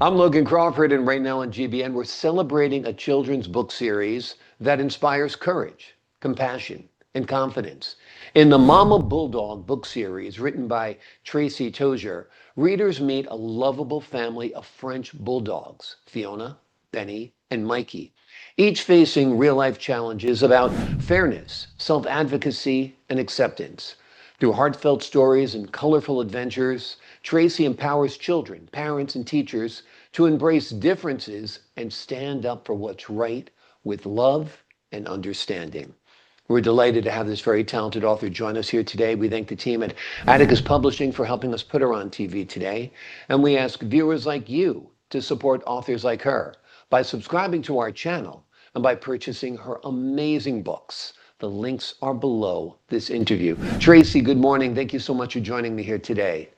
I'm Logan Crawford, and right now on GBN, we're celebrating a children's book series that inspires courage, compassion, and confidence. In the Mama Bulldog book series, written by Tracey Tozier, readers meet a lovable family of French bulldogs, Fiona, Benny, and Mikey, each facing real-life challenges about fairness, self-advocacy, and acceptance. Through heartfelt stories and colorful adventures, Tracey empowers children, parents, and teachers to embrace differences and stand up for what's right with love and understanding. We're delighted to have this very talented author join us here today. We thank the team at Advocacy Publishing for helping us put her on TV today. And we ask viewers like you to support authors like her by subscribing to our channel and by purchasing her amazing books. The links are below this interview. Tracey, good morning. Thank you so much for joining me here today.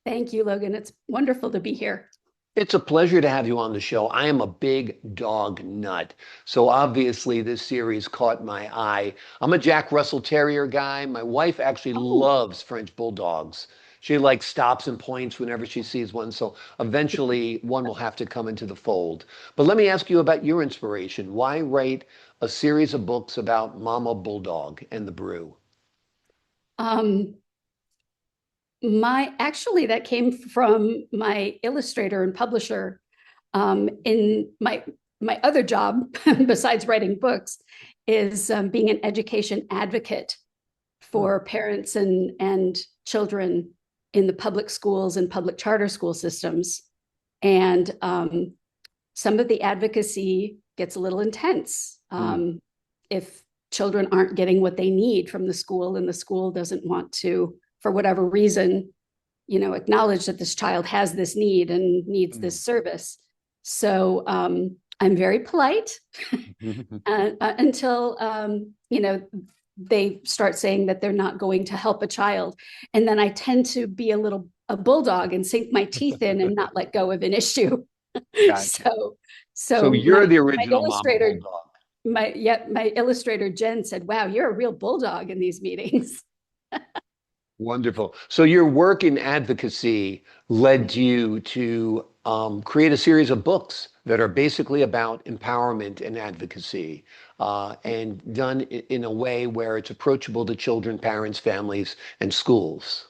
Thank you, Logan. It's wonderful to be here. It's a pleasure to have you on the show. I am a big dog nut. So obviously this series caught my eye. I'm a Jack Russell Terrier guy. My wife actually loves French Bulldogs. She like stops and points whenever she sees one. So eventually one will have to come into the fold. But let me ask you about your inspiration. Why write a series of books about Mama Bulldog and the brew? Actually, that came from my illustrator and publisher. In my other job, besides writing books, is being an education advocate for parents and children in the public schools and public charter school systems. And some of the advocacy gets a little intense if children aren't getting what they need from the school, and the school doesn't want to, for whatever reason, acknowledge that this child has this need and needs this service. So I'm very polite until, they start saying that they're not going to help a child. And then I tend to be a bulldog and sink my teeth in and not let go of an issue. Gotcha. So you're the original Mama Bulldog. My illustrator, Jen, said, wow, you're a real bulldog in these meetings. Wonderful. So your work in advocacy led you to create a series of books that are basically about empowerment and advocacy, and done in a way where it's approachable to children, parents, families, and schools.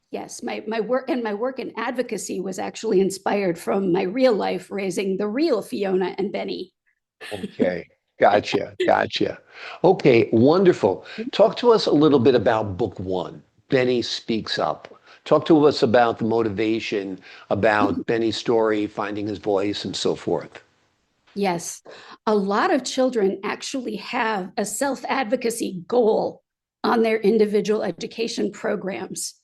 Yes, my work in advocacy was actually inspired from my real life raising the real Fiona and Benny. Okay. Gotcha. Okay, wonderful. Talk to us a little bit about book one, Benny Speaks Up. Talk to us about the motivation, about Benny's story, finding his voice, and so forth. Yes, a lot of children actually have a self-advocacy goal on their individual education programs.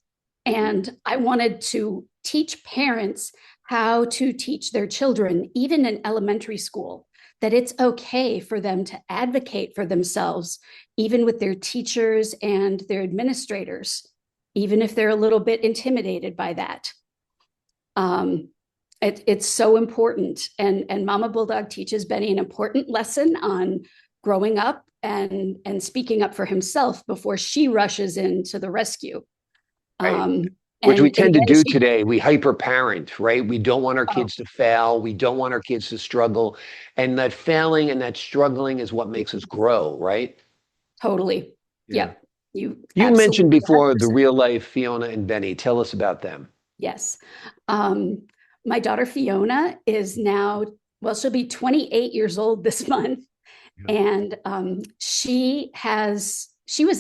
And I wanted to teach parents how to teach their children, even in elementary school, that it's okay for them to advocate for themselves, even with their teachers and their administrators, even if they're a little bit intimidated by that. It's so important. And Mama Bulldog teaches Benny an important lesson on growing up and speaking up for himself before she rushes into the rescue. Right. Which we tend to do today. We hyper parent, right? We don't want our kids to fail. We don't want our kids to struggle. And that failing and that struggling is what makes us grow, right? Totally. Yeah. You mentioned before the real life Fiona and Benny. Tell us about them. Yes. My daughter Fiona is now, well, she'll be 28 years old this month. And she was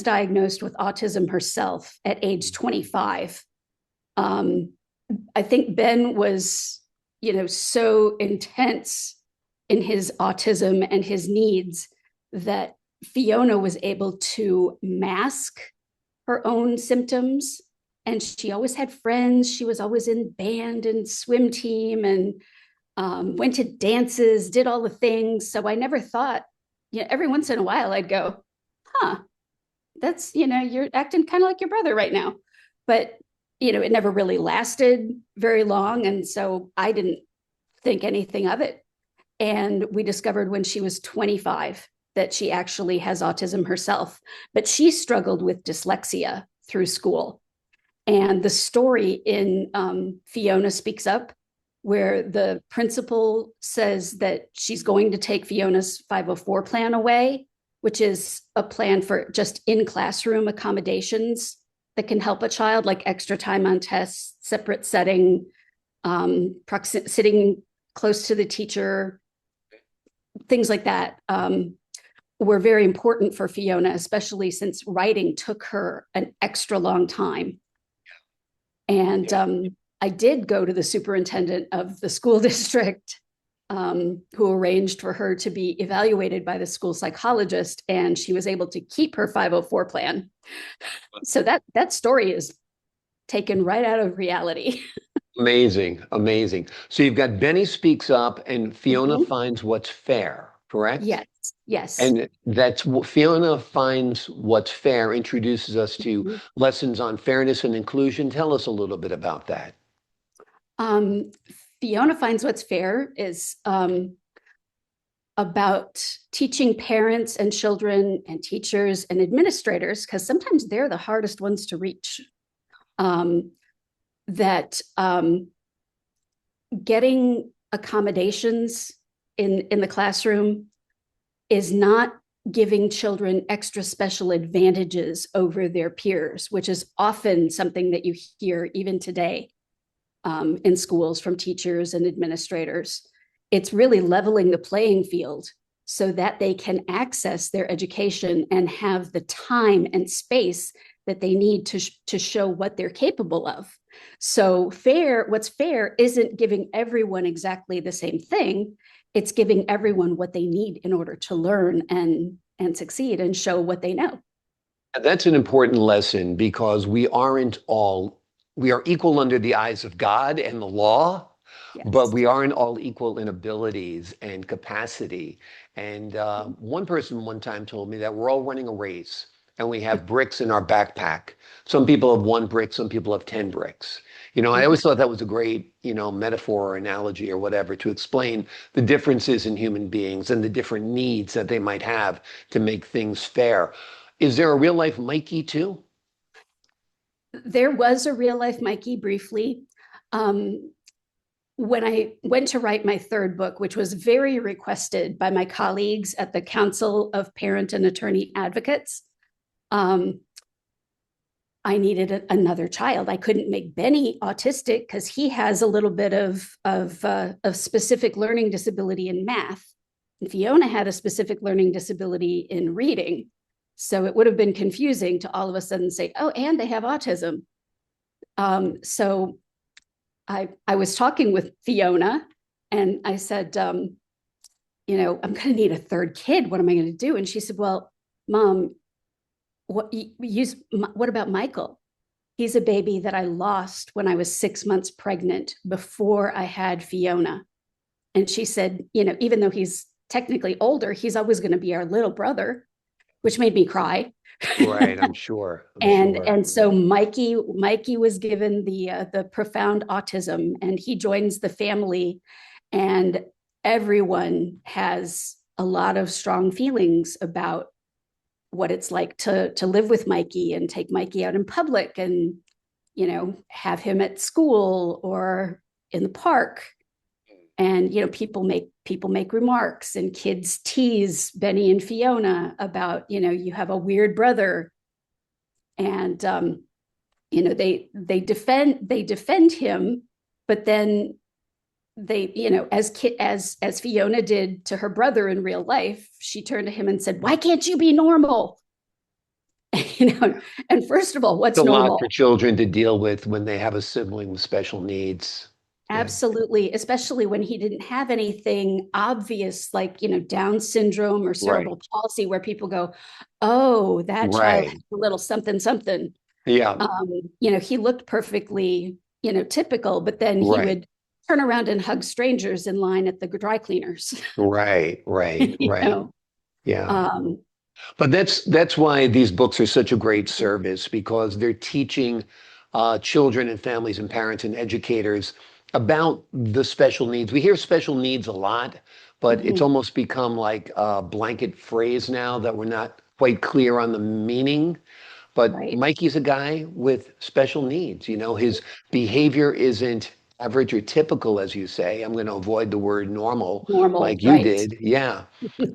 diagnosed with autism herself at age 25. I think Ben was, so intense in his autism and his needs that Fiona was able to mask her own symptoms. And she always had friends. She was always in band and swim team and went to dances, did all the things. So I never thought, every once in a while I'd go, that's, you're acting kind of like your brother right now. But, it never really lasted very long. And so I didn't think anything of it. And we discovered when she was 25 that she actually has autism herself, but she struggled with dyslexia through school. And the story in Fiona Speaks Up where the principal says that she's going to take Fiona's 504 plan away, which is a plan for just in classroom accommodations that can help a child, like extra time on tests, separate setting, sitting close to the teacher, things like that, were very important for Fiona, especially since writing took her an extra long time. And I did go to the superintendent of the school district, who arranged for her to be evaluated by the school psychologist, and she was able to keep her 504 plan. So that story is taken right out of reality. Amazing, amazing. So you've got Benny speaks up and Fiona Mhm. finds what's fair, correct? Yes, yes. And that's what Fiona finds what's fair, introduces us to Mhm. lessons on fairness and inclusion. Tell us a little bit about that. Um, Fiona finds what's fair is about teaching parents and children and teachers and administrators, because sometimes they're the hardest ones to reach, that getting accommodations in the classroom is not giving children extra special advantages over their peers, which is often something that you hear even today, in schools from teachers and administrators. It's really leveling the playing field so that they can access their education and have the time and space that they need to show what they're capable of. So what's fair isn't giving everyone exactly the same thing. It's giving everyone what they need in order to learn and succeed and show what they know. And that's an important lesson because we are equal under the eyes of God and the law, but Yes. we aren't all equal in abilities and capacity. And one person one time told me that we're all running a race and we have bricks in our backpack. Some people have 1 brick, some people have 10 bricks. I always thought that was a great, metaphor or analogy or whatever to explain the differences in human beings and the different needs that they might have to make things fair. Is there a real life Mikey too? There was a real life Mikey briefly. Um, when I went to write my third book, which was very requested by my colleagues at the Council of Parent and Attorney Advocates, um, I needed another child. I couldn't make Benny autistic because he has a little bit of specific learning disability in math. And Fiona had a specific learning disability in reading. So it would have been confusing to all of a sudden say, oh, and they have autism. So I was talking with Fiona and I said, I'm going to need a third kid. What am I going to do? And she said, well, Mom, what about Michael? He's a baby that I lost when I was 6 months pregnant before I had Fiona. And she said, even though he's technically older, he's always going to be our little brother, which made me cry. Right, I'm sure. I'm and sure. and so Mikey was given the profound autism, and he joins the family, and everyone has a lot of strong feelings about what it's like to live with Mikey and take Mikey out in public and have him at school or in the park. And people make remarks, and kids tease Benny and Fiona about you have a weird brother, and they defend him, but then they as Fiona did to her brother in real life, she turned to him and said, why can't you be normal? And first of all, It's what's a lot for normal? children to deal with when they have a sibling with special needs. Yeah. Absolutely, especially when he didn't have anything obvious like Down syndrome or Right. cerebral palsy, where people go, oh, that child has Right. a little something something. Yeah. He looked perfectly typical, but then he Right. would turn around and hug strangers in line at the dry cleaners. Right. Right. you Right. know Yeah. um, But that's why these books are such a great service because they're teaching children and families and parents and educators about the special needs. We hear special needs a lot, but it's mhm, almost become like a blanket phrase now that we're not quite clear on the meaning. But right. Mikey's a guy with special needs. His behavior isn't average or typical, as you say. I'm going to avoid the word normal Normal, like you right? did. Yeah,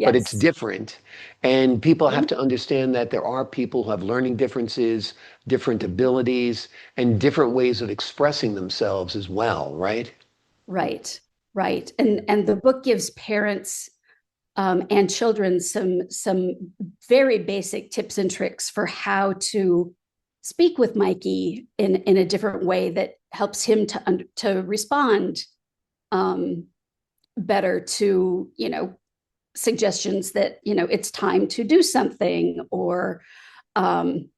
but it's Yes. different. And people have Mhm. to understand that there are people who have learning differences, different abilities, and different ways of expressing themselves as well, right? Right, right. And the book gives parents and children some very basic tips and tricks for how to speak with Mikey in a different way that helps him to respond um, better to suggestions that it's time to do something, or um,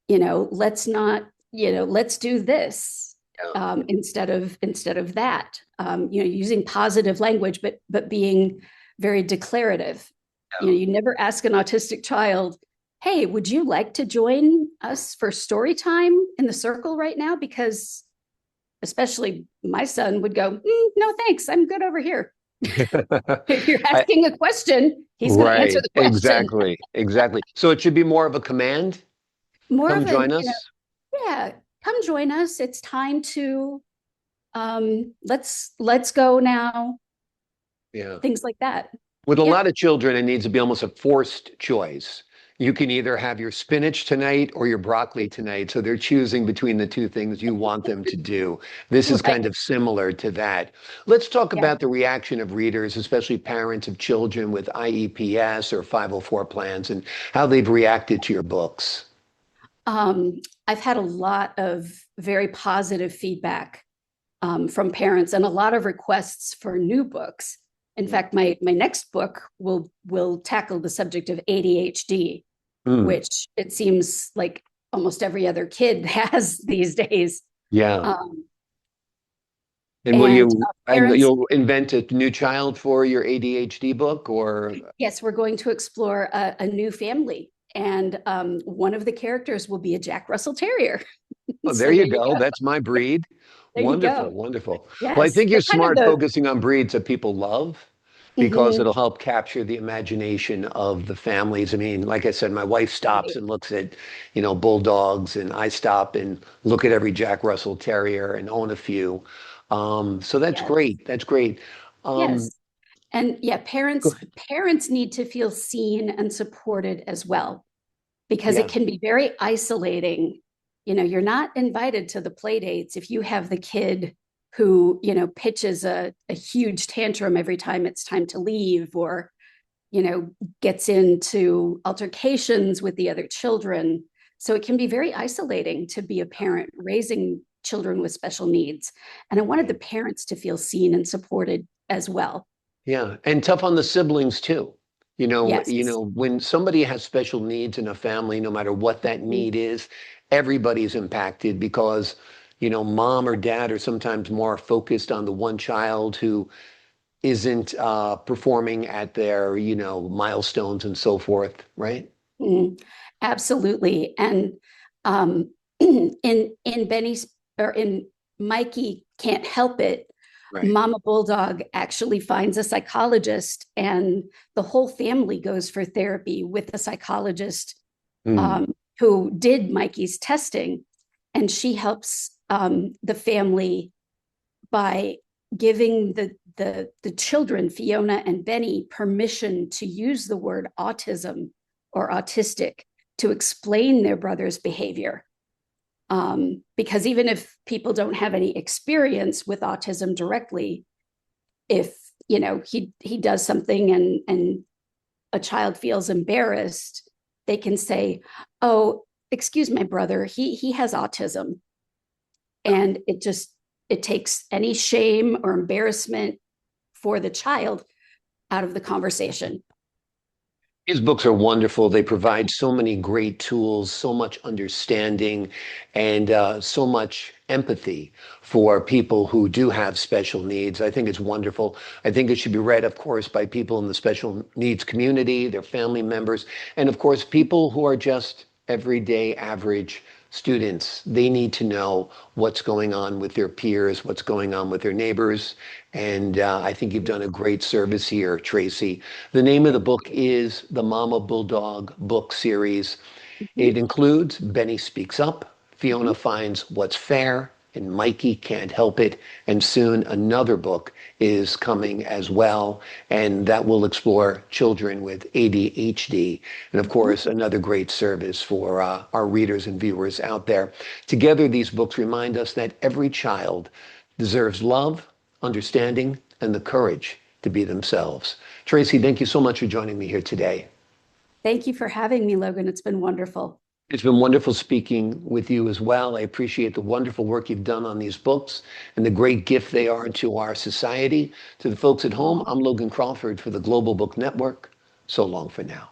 let's not, let's do this Yeah. instead of that. Using positive language, but being very declarative. You never ask an autistic child, "Hey, would you like to join us for story time in the circle right now?" Because especially my son would go, "No, thanks. I'm good over here." If you're I, asking a question, he's going to answer right, the question. exactly, exactly. So it should be more of a command. More Come of an, join us. yeah, come join us. It's time to let's go now. Yeah. Things like that. With a Yeah. lot of children, it needs to be almost a forced choice. You can either have your spinach tonight or your broccoli tonight. So they're choosing between the two things you want them to do. This is Right. kind of similar to that. Let's talk Yeah. about the reaction of readers, especially parents of children with IEPS or 504 plans, and how they've reacted to your books. I've had a lot of very positive feedback from parents and a lot of requests for new books. In fact, my next book will tackle the subject of ADHD, Mm, which it seems like almost every other kid has these days. yeah. Um, And will and you, and parents, you'll invent a new child for your ADHD book or, yes, we're going to explore a new family. And one of the characters will be a Jack Russell Terrier. oh, there So you there you go. go. That's my breed. There you Wonderful, go. wonderful. Well, I Yes, think you're they're kind of smart the focusing on breeds that people love because mhm, it'll help capture the imagination of the families. I mean, like I said, my wife stops right. and looks at, bulldogs, and I stop and look at every Jack Russell Terrier and own a few. So that's Yes, great. That's great. Um, yes. And yeah, go parents ahead. parents need to feel seen and supported as well, because it Yeah. can be very isolating. You're not invited to the play dates if you have the kid who, pitches a huge tantrum every time it's time to leave, or, gets into altercations with the other children. So it can be very isolating to be a parent raising children with special needs. And I wanted the parents to feel seen and supported as well. Yeah, and tough on the siblings too. Yes. When somebody has special needs in a family, no matter what that Mhm. need is, everybody's impacted because, mom or dad are sometimes more focused on the one child who isn't performing at their, milestones and so forth, right? Mhm. Absolutely. And um, in Benny's, or in Mikey Can't Help It, Right. Mama Bulldog actually finds a psychologist, and the whole family goes for therapy with a psychologist Mm, who did Mikey's testing. And she helps the family by giving the children, Fiona and Benny, permission to use the word autism or autistic to explain their brother's behavior. Because even if people don't have any experience with autism directly, if he does something and a child feels embarrassed, they can say, "Oh, excuse my brother, he has autism," and it takes any shame or embarrassment for the child out of the conversation. his books are wonderful. They provide so many great tools, so much understanding, and so much empathy for people who do have special needs. I think it's wonderful. I think it should be read, of course, by people in the special needs community, their family members, and of course, people who are just everyday average students. They need to know what's going on with their peers, what's going on with their neighbors. And I think you've done a great service here, Tracey. The name of the Thank book you. is the Mama Bulldog Book Series. Mhm, It includes Benny Speaks Up, Fiona mhm. Finds What's Fair, and Mikey Can't Help It. And soon another book is coming as well, and that will explore children with ADHD. And of course, another great service for our readers and viewers out there. Together, these books remind us that every child deserves love, understanding, and the courage to be themselves. Tracey, thank you so much for joining me here today. Thank you for having me, Logan. It's been wonderful. It's been wonderful speaking with you as well. I appreciate the wonderful work you've done on these books and the great gift they are to our society. To the folks at home, I'm Logan Crawford for the Global Book Network. So long for now.